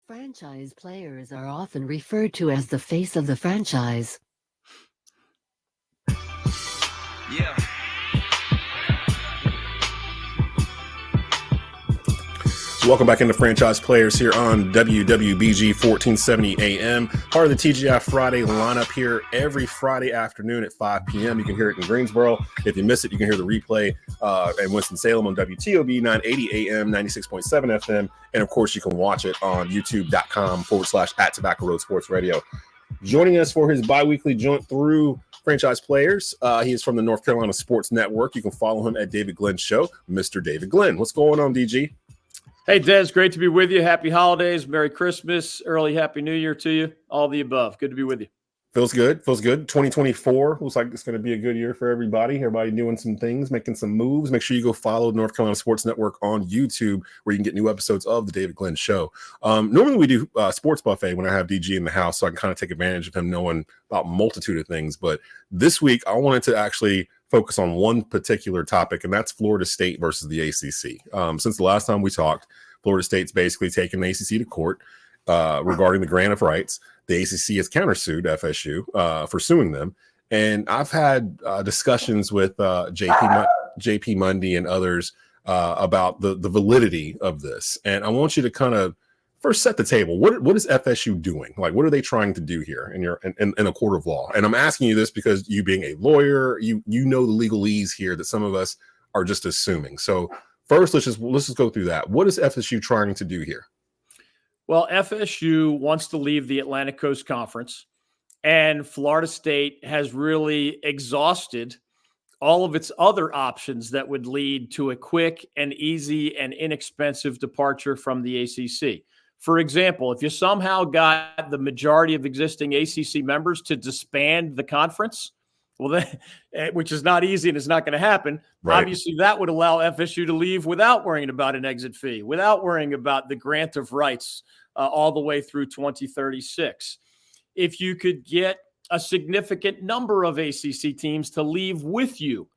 Franchise players are often referred to as the face of the franchise. Yeah. Welcome back into Franchise Players here on WWBG 1470 AM, part of the TGI Friday lineup here every Friday afternoon at 5 p.m. You can hear it in Greensboro. If you miss it, you can hear the replay in Winston-Salem on WTOB 980 AM, 96.7 FM. And of course, you can watch it on youtube.com/@Tobacco Road Sports Radio. Joining us for his bi-weekly jaunt through Franchise Players, he is from the North Carolina Sports Network. You can follow him at David Glenn's show, Mr. David Glenn. What's going on, DG? Hey, Des, great to be with you. Happy holidays, Merry Christmas, early Happy New Year to you. All the above. Good to be with you. Feels good. 2024 looks like it's going to be a good year for everybody. Everybody doing some things, making some moves. Make sure you go follow North Carolina Sports Network on YouTube, where you can get new episodes of the David Glenn Show. Normally we do Sports Buffet when I have DG in the house, so I can kind of take advantage of him knowing about a multitude of things. But this week, I wanted to actually focus on one particular topic, and that's Florida State versus the ACC. Since the last time we talked, Florida State's basically taken the ACC to court regarding the grant of rights. The ACC has countersued FSU for suing them. And I've had discussions with JP Mundy and others about the validity of this. And I want you to kind of first set the table. What is FSU doing? Like, what are they trying to do here in a court of law? And I'm asking you this because you being a lawyer, you know the legalese here that some of us are just assuming. So first, let's just go through that. What is FSU trying to do here? Well, FSU wants to leave the Atlantic Coast Conference, and Florida State has really exhausted all of its other options that would lead to a quick and easy and inexpensive departure from the ACC. For example, if you somehow got the majority of existing ACC members to disband the conference, well, then, which is not easy and it's not going to happen. Right. Obviously, that would allow FSU to leave without worrying about an exit fee, without worrying about the grant of rights all the way through 2036. If you could get a significant number of ACC teams to leave with you,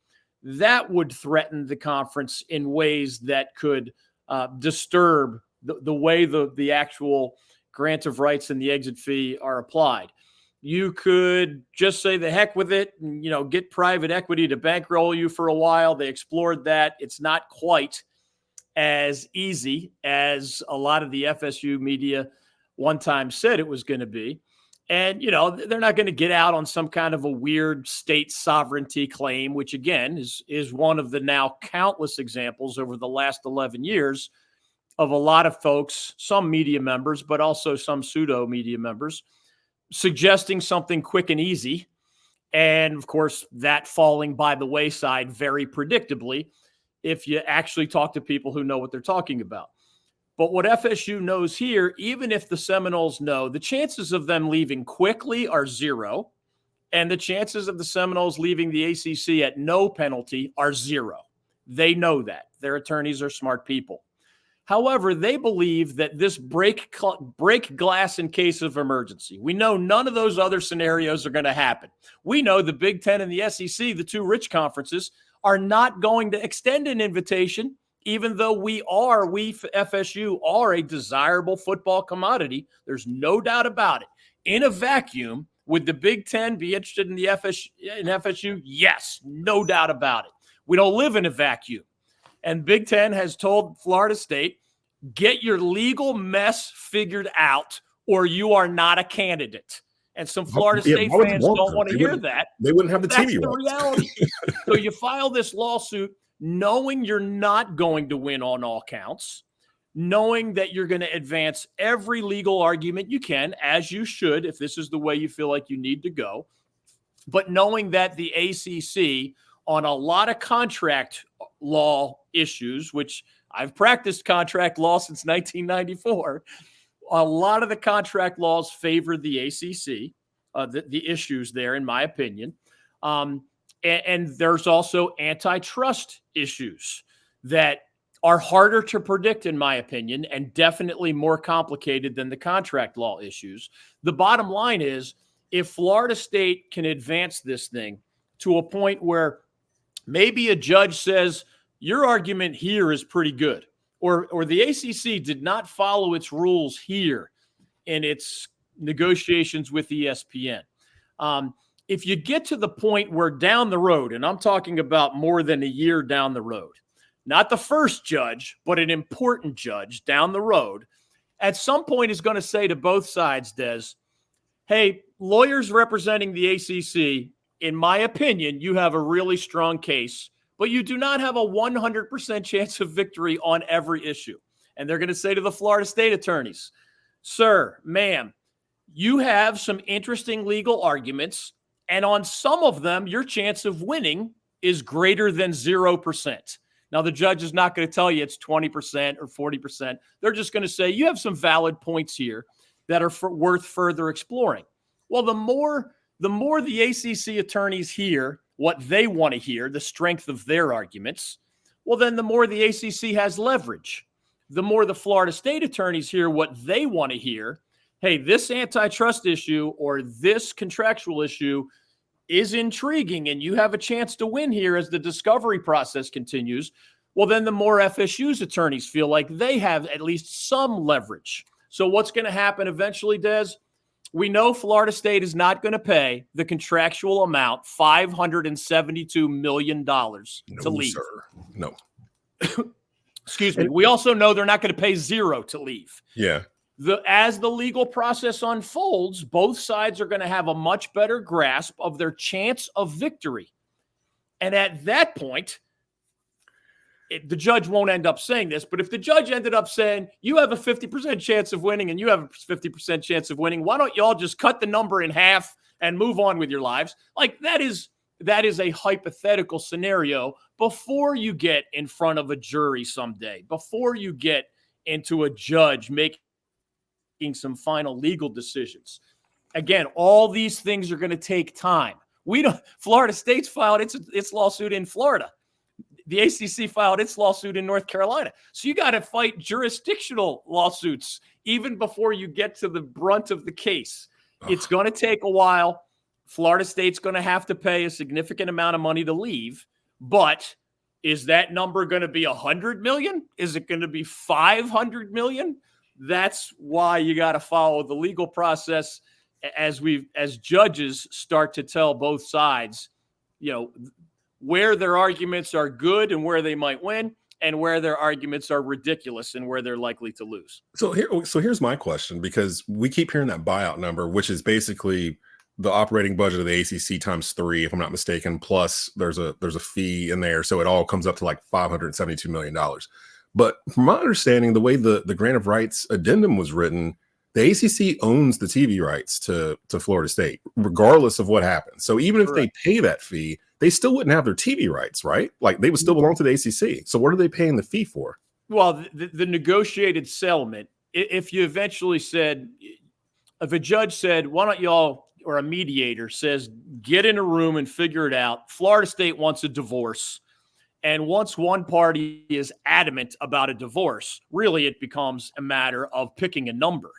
that would threaten the conference in ways that could disturb the way the actual grant of rights and the exit fee are applied. You could just say the heck with it and, get private equity to bankroll you for a while. They explored that. It's not quite as easy as a lot of the FSU media one time said it was going to be. And, they're not going to get out on some kind of a weird state sovereignty claim, which, again, is one of the now countless examples over the last 11 years of a lot of folks, some media members, but also some pseudo media members, suggesting something quick and easy, and of course that falling by the wayside very predictably if you actually talk to people who know what they're talking about. But what FSU knows here, even if the Seminoles know, the chances of them leaving quickly are zero, and the chances of the Seminoles leaving the ACC at no penalty are zero. They know that. Their attorneys are smart people. However, they believe that this break glass in case of emergency. We know none of those other scenarios are going to happen. We know the Big Ten and the SEC, the two rich conferences, are not going to extend an invitation, even though we FSU are a desirable football commodity. There's no doubt about it. In a vacuum, would the Big Ten be interested in FSU? Yes, no doubt about it. We don't live in a vacuum. And Big Ten has told Florida State, get your legal mess figured out or you are not a candidate. And some Florida State fans don't want to hear that. They wouldn't have the TV. That's the reality. So you file this lawsuit knowing you're not going to win on all counts, knowing that you're going to advance every legal argument you can, as you should if this is the way you feel like you need to go, but knowing that the ACC on a lot of contract law issues, which I've practiced contract law since 1994, a lot of the contract laws favor the ACC, the issues there, in my opinion. And there's also antitrust issues that are harder to predict, in my opinion, and definitely more complicated than the contract law issues. The bottom line is, if Florida State can advance this thing to a point where maybe a judge says, your argument here is pretty good, or the ACC did not follow its rules here, in its negotiations with ESPN. If you get to the point where down the road, and I'm talking about more than a year down the road, not the first judge, but an important judge down the road, at some point is going to say to both sides, Des, hey, lawyers representing the ACC, in my opinion, you have a really strong case, but you do not have a 100% chance of victory on every issue. And they're going to say to the Florida State attorneys, sir, ma'am, you have some interesting legal arguments, and on some of them, your chance of winning is greater than 0%. Now, the judge is not going to tell you it's 20% or 40%. They're just going to say you have some valid points here that are worth further exploring. Well, the more the ACC attorneys hear what they want to hear, the strength of their arguments, well, then the more the ACC has leverage. The more the Florida State attorneys hear what they want to hear, hey, this antitrust issue or this contractual issue is intriguing and you have a chance to win here as the discovery process continues, well, then the more FSU's attorneys feel like they have at least some leverage. So what's going to happen eventually, Des? We know Florida State is not going to pay the contractual amount, $572 million to leave. Sir. No. Excuse me. We also know they're not going to pay zero to leave. Yeah. As the legal process unfolds, both sides are going to have a much better grasp of their chance of victory. And at that point, the judge won't end up saying this, but if the judge ended up saying, you have a 50% chance of winning and you have a 50% chance of winning, why don't y'all just cut the number in half and move on with your lives? Like that is a hypothetical scenario before you get in front of a jury someday, before you get into a judge making some final legal decisions. Again, all these things are going to take time. Florida State's filed its lawsuit in Florida. The ACC filed its lawsuit in North Carolina. So you got to fight jurisdictional lawsuits even before you get to the brunt of the case. It's going to take a while. Florida State's going to have to pay a significant amount of money to leave. But is that number going to be $100 million? Is it going to be $500 million? That's why you got to follow the legal process as judges start to tell both sides, where their arguments are good and where they might win, and where their arguments are ridiculous and where they're likely to lose. So here's my question, because we keep hearing that buyout number, which is basically the operating budget of the ACC times 3, if I'm not mistaken, plus there's a fee in there, so it all comes up to like $572 million. But from my understanding, the way the grant of rights addendum was written, the ACC owns the TV rights to Florida State, regardless of what happens. So even if they pay that fee, they still wouldn't have their TV rights, right? Like they would still belong to the ACC. So what are they paying the fee for? Well, the negotiated settlement, if you eventually said, if a judge said, why don't y'all, or a mediator says, get in a room and figure it out. Florida State wants a divorce. And once one party is adamant about a divorce, really it becomes a matter of picking a number.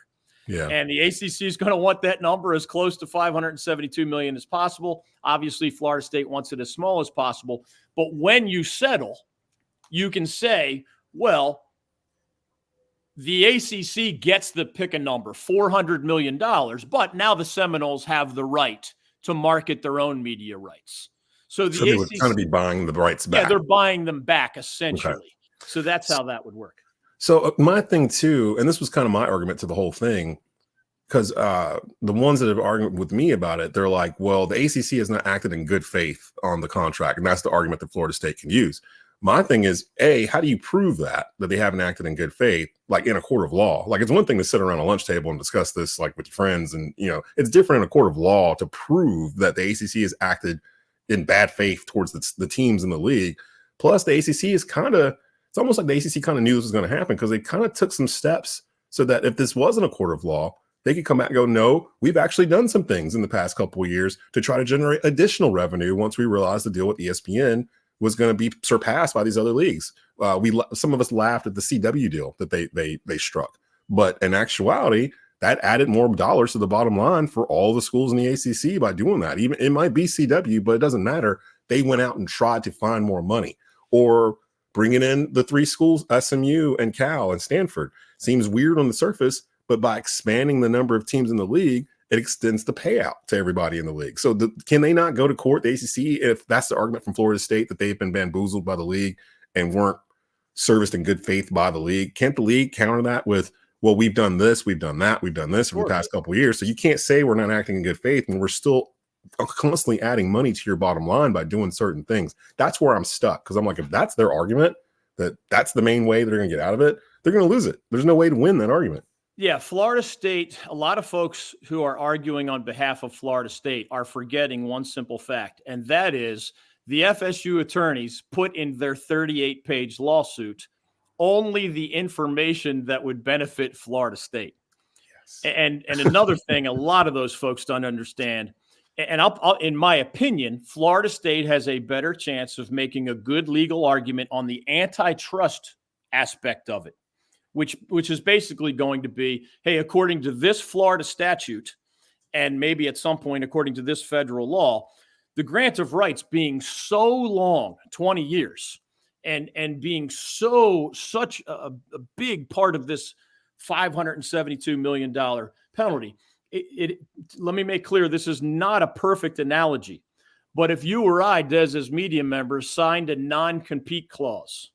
Yeah. And the ACC is going to want that number as close to $572 million as possible. Obviously, Florida State wants it as small as possible. But when you settle, you can say, well, the ACC gets the pick a number, $400 million, but now the Seminoles have the right to market their own media rights. So the they would kind of be buying the rights back. Yeah, they're buying them back, essentially. Okay. So that's how that would work. So my thing too, and this was kind of my argument to the whole thing, because the ones that have argued with me about it, they're like, well, the ACC has not acted in good faith on the contract. And that's the argument that Florida State can use. My thing is, how do you prove that they haven't acted in good faith, like in a court of law? Like, it's one thing to sit around a lunch table and discuss this, like with your friends. And, it's different in a court of law to prove that the ACC has acted in bad faith towards the teams in the league. Plus, the ACC is it's almost like the ACC kind of knew this was going to happen, because they kind of took some steps so that if this wasn't a court of law, they could come back and go, no, we've actually done some things in the past couple of years to try to generate additional revenue once we realized the deal with ESPN was going to be surpassed by these other leagues. Some of us laughed at the CW deal that they struck, but in actuality, that added more dollars to the bottom line for all the schools in the ACC by doing that. Even it might be CW, but it doesn't matter. They went out and tried to find more money, or bringing in the 3 schools, SMU and Cal and Stanford. Seems weird on the surface, but by expanding the number of teams in the league, it extends the payout to everybody in the league. So can they not go to court, the ACC, if that's the argument from Florida State, that they've been bamboozled by the league and weren't serviced in good faith by the league? Can't the league counter that with, well, we've done this, we've done that, we've done this for the past couple of years. So you can't say we're not acting in good faith and we're still constantly adding money to your bottom line by doing certain things. That's where I'm stuck, because I'm like, if that's their argument, that's the main way they're going to get out of it, they're going to lose it. There's no way to win that argument. Yeah, Florida State, a lot of folks who are arguing on behalf of Florida State are forgetting one simple fact, and that is the FSU attorneys put in their 38-page lawsuit only the information that would benefit Florida State. Yes. And another thing, a lot of those folks don't understand, and I'll, in my opinion, Florida State has a better chance of making a good legal argument on the antitrust aspect of it, which is basically going to be, hey, according to this Florida statute, and maybe at some point according to this federal law, the grant of rights being so long, 20 years, and being such a big part of this $572 million penalty. Let me make clear, this is not a perfect analogy, but if you or I, Des, as media members, signed a non-compete clause,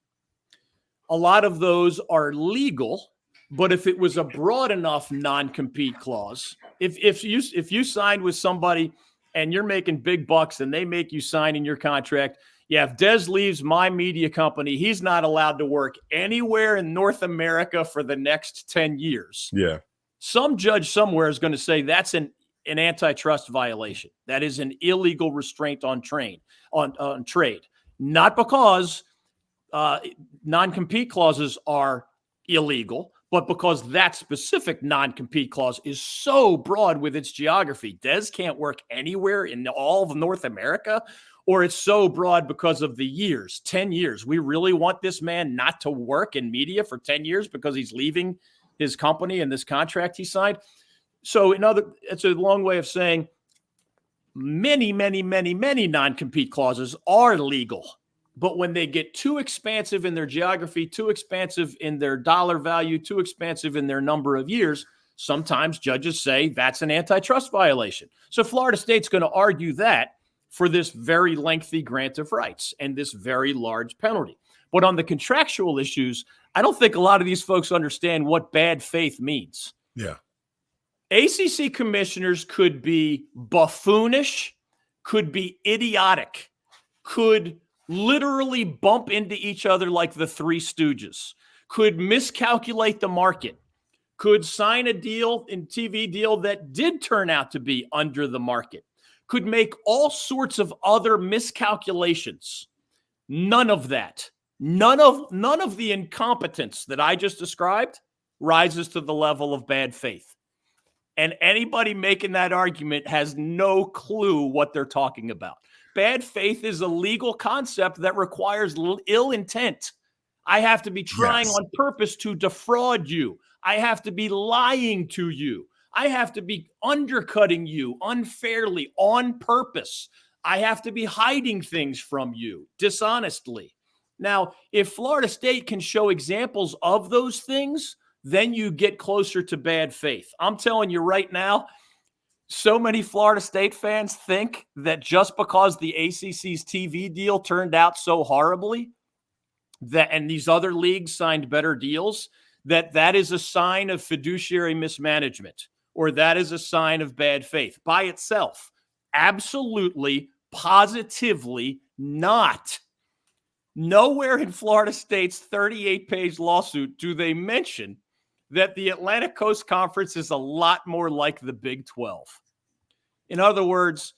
a lot of those are legal, but if it was a broad enough non-compete clause, if you signed with somebody and you're making big bucks and they make you sign in your contract, yeah, if Des leaves my media company, he's not allowed to work anywhere in North America for the next 10 years. Yeah. Some judge somewhere is going to say that's an antitrust violation. That is an illegal restraint on trade, not because non-compete clauses are illegal, but because that specific non-compete clause is so broad with its geography. Des can't work anywhere in all of North America, or it's so broad because of the years, 10 years. We really want this man not to work in media for 10 years because he's leaving his company and this contract he signed. So it's a long way of saying many non-compete clauses are legal. But when they get too expansive in their geography, too expansive in their dollar value, too expansive in their number of years, sometimes judges say that's an antitrust violation. So Florida State's going to argue that for this very lengthy grant of rights and this very large penalty. But on the contractual issues, I don't think a lot of these folks understand what bad faith means. Yeah. ACC commissioners could be buffoonish, could be idiotic, could literally bump into each other like the Three Stooges, could miscalculate the market, could sign a TV deal that did turn out to be under the market, could make all sorts of other miscalculations. None of that, none of the incompetence that I just described rises to the level of bad faith. And anybody making that argument has no clue what they're talking about. Bad faith is a legal concept that requires ill intent. I have to be trying on purpose to defraud you. I have to be lying to you. I have to be undercutting you unfairly on purpose. I have to be hiding things from you dishonestly. Now, if Florida State can show examples of those things, then you get closer to bad faith. I'm telling you right now, so many Florida State fans think that just because the ACC's TV deal turned out so horribly, and these other leagues signed better deals, that is a sign of fiduciary mismanagement, or that is a sign of bad faith by itself. Absolutely, positively not. Nowhere in Florida State's 38-page lawsuit do they mention that the Atlantic Coast Conference is a lot more like the Big 12. In other words,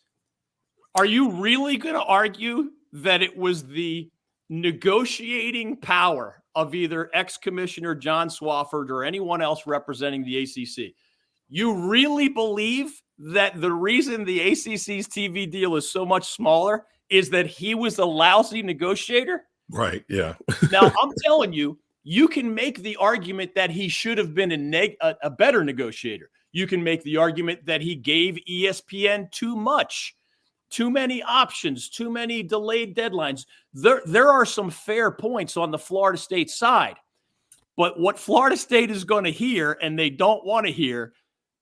are you really going to argue that it was the negotiating power of either ex-commissioner John Swofford or anyone else representing the ACC? You really believe that the reason the ACC's TV deal is so much smaller is that he was a lousy negotiator? Right, yeah. Now, I'm telling you, you can make the argument that he should have been a better negotiator. You can make the argument that he gave ESPN too much, too many options, too many delayed deadlines. There are some fair points on the Florida State side. But what Florida State is going to hear, and they don't want to hear,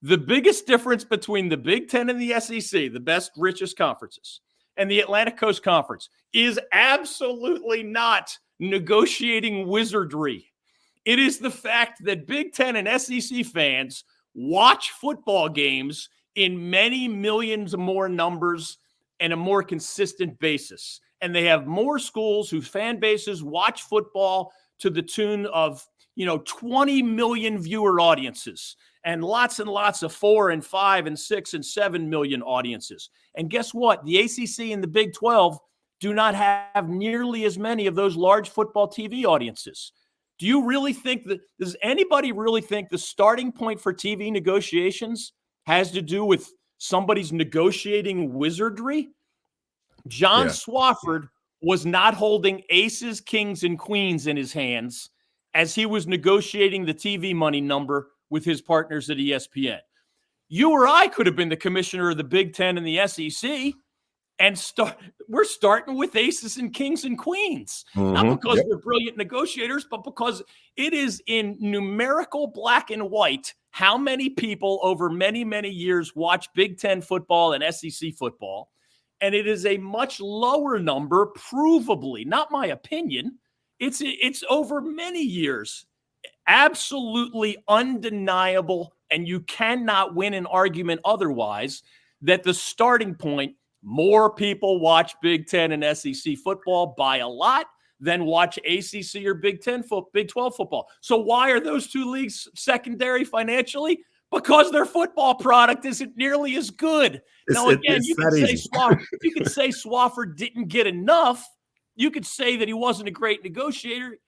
the biggest difference between the Big Ten and the SEC, the best, richest conferences, and the Atlantic Coast Conference is absolutely not negotiating wizardry. It is the fact that Big Ten and SEC fans watch football games in many millions more numbers and a more consistent basis. And they have more schools whose fan bases watch football to the tune of, 20 million viewer audiences and lots of 4 and 5 and 6 and 7 million audiences. And guess what? The ACC and the Big 12 do not have nearly as many of those large football TV audiences. Do you really think does anybody really think the starting point for TV negotiations has to do with somebody's negotiating wizardry? John Swofford was not holding aces, kings, and queens in his hands as he was negotiating the TV money number with his partners at ESPN. You or I could have been the commissioner of the Big Ten and the SEC, and we're starting with aces and kings and queens, not because we're brilliant negotiators, but because it is in numerical black and white how many people over many, many years watch Big Ten football and SEC football. And it is a much lower number, provably, not my opinion. It's over many years, absolutely undeniable, and you cannot win an argument otherwise, that the starting point, more people watch Big Ten and SEC football by a lot than watch ACC or Big 12 football. So why are those two leagues secondary financially? Because their football product isn't nearly as good. Now, again, you could say Swofford didn't get enough. You could say that he wasn't a great negotiator.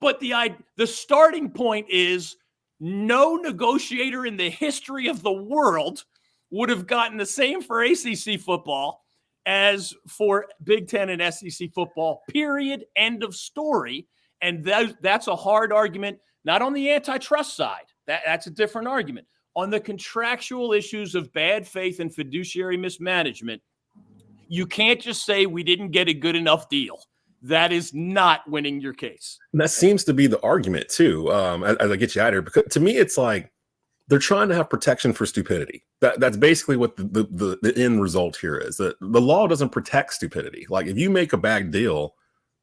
But the starting point is no negotiator in the history of the world would have gotten the same for ACC football as for Big Ten and SEC football, period, end of story. And that's a hard argument, not on the antitrust side. That's a different argument. On the contractual issues of bad faith and fiduciary mismanagement, you can't just say we didn't get a good enough deal. That is not winning your case. That seems to be the argument, too, as I get you out of here. Because to me, it's like they're trying to have protection for stupidity. That's basically what the end result here is. That the law doesn't protect stupidity. Like, if you make a bad deal,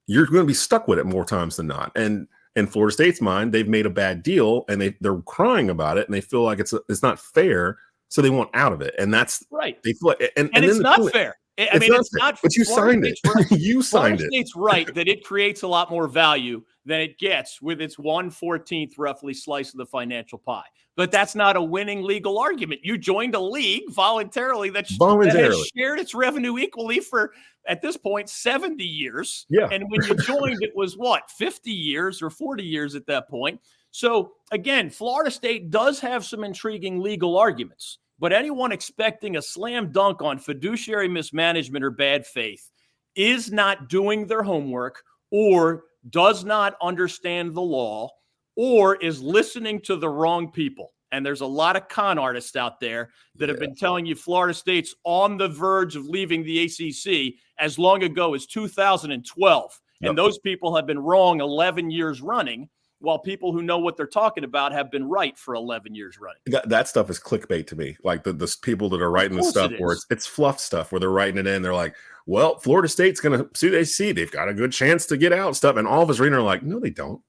you're going to be stuck with it more times than not. And in Florida State's mind, they've made a bad deal, and they're crying about it, and they feel like it's not fair, so they want out of it. And that's right. They feel like, and it's not fair. It's not. But you signed it. You signed it. State's right that it creates a lot more value than it gets with its 1/14 roughly slice of the financial pie. But that's not a winning legal argument. You joined a league voluntarily that has shared its revenue equally for, at this point, 70 years. Yeah. And when you joined, it was 50 years or 40 years at that point. So again, Florida State does have some intriguing legal arguments. But anyone expecting a slam dunk on fiduciary mismanagement or bad faith is not doing their homework, or does not understand the law, or is listening to the wrong people. And there's a lot of con artists out there that have been telling you Florida State's on the verge of leaving the ACC as long ago as 2012. Yep. And those people have been wrong 11 years running, while people who know what they're talking about have been right for 11 years running. That stuff is clickbait to me. Like the people that are writing the stuff where it's fluff stuff, where they're writing it in. They're like, well, Florida State's going to sue the ACC. They've got a good chance to get out stuff. And all of us reading are like, no, they don't.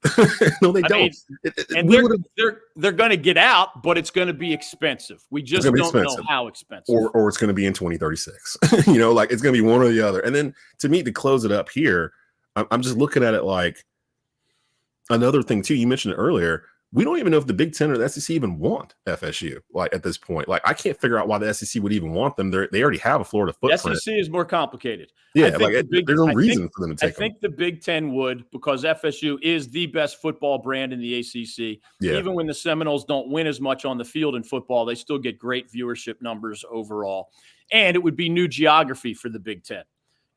No, they don't. They're going to get out, but it's going to be expensive. We just don't know how expensive. Or it's going to be in 2036. It's going to be one or the other. And then to me, to close it up here, I'm just looking at it like, another thing too, you mentioned it earlier, we don't even know if the Big Ten or the SEC even want FSU. Like at this point, like I can't figure out why the SEC would even want them. They already have a Florida footprint. The SEC is more complicated. Yeah, there's no reason for them to take them. I think the Big Ten would, because FSU is the best football brand in the ACC. Yeah. Even when the Seminoles don't win as much on the field in football, they still get great viewership numbers overall. And it would be new geography for the Big Ten.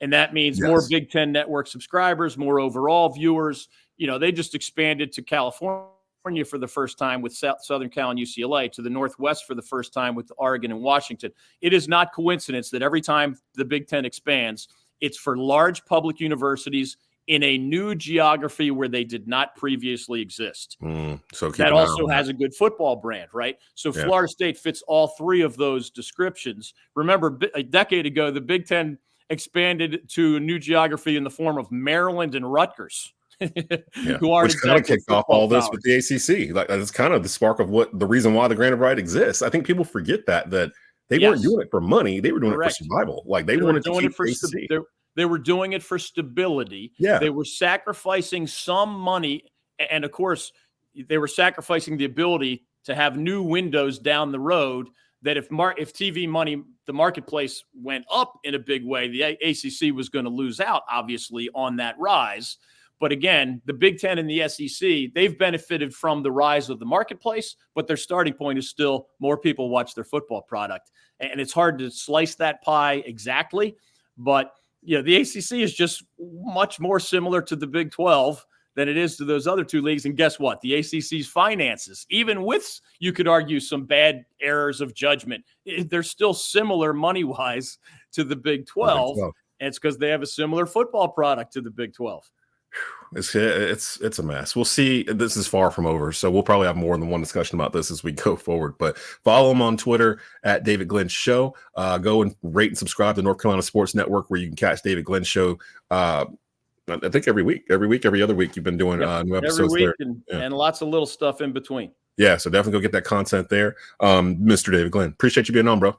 And that means more Big Ten network subscribers, more overall viewers. They just expanded to California for the first time with Southern Cal and UCLA, to the Northwest for the first time with Oregon and Washington. It is not coincidence that every time the Big Ten expands, it's for large public universities in a new geography where they did not previously exist. So keep that an eye also on has a good football brand, right? So Yeah. Florida State fits all three of those descriptions. Remember, a decade ago, the Big Ten expanded to a new geography in the form of Maryland and Rutgers, who aren't Which kind of exactly kicked off all this powers. with the ACC. Like that's kind of the spark of what the reason why the Grant of Right exists. I think people forget that they weren't doing it for money; they were doing it for survival. Like they wanted to doing keep it for ACC. they were doing it for stability. Yeah. They were sacrificing some money, and of course, they were sacrificing the ability to have new windows down the road. That if TV money, the marketplace went up in a big way, the ACC was going to lose out, obviously, on that rise. But again, the Big Ten and the SEC, they've benefited from the rise of the marketplace, but their starting point is still more people watch their football product. And it's hard to slice that pie exactly. But the ACC is just much more similar to the Big 12 than it is to those other two leagues. And guess what? The ACC's finances, even with, you could argue, some bad errors of judgment, they're still similar money-wise to the Big 12. And it's because they have a similar football product to the Big 12. It's a mess. We'll see. This is far from over, so we'll probably have more than one discussion about this as we go forward. But follow him on Twitter at David Glenn Show. Go and rate and subscribe to North Carolina Sports Network, where you can catch David Glenn Show. I think every other week you've been doing new episodes every week there, and lots of little stuff in between. Yeah, so definitely go get that content there. Mr. David Glenn, appreciate you being on, bro.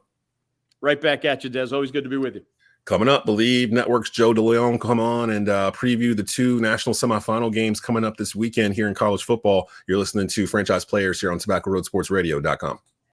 Right back at you, Des. Always good to be with you. Coming up, Believe Network's Joe DeLeon come on and preview the two national semifinal games coming up this weekend here in college football. You're listening to Franchise Players here on TobaccoRoadSportsRadio.com.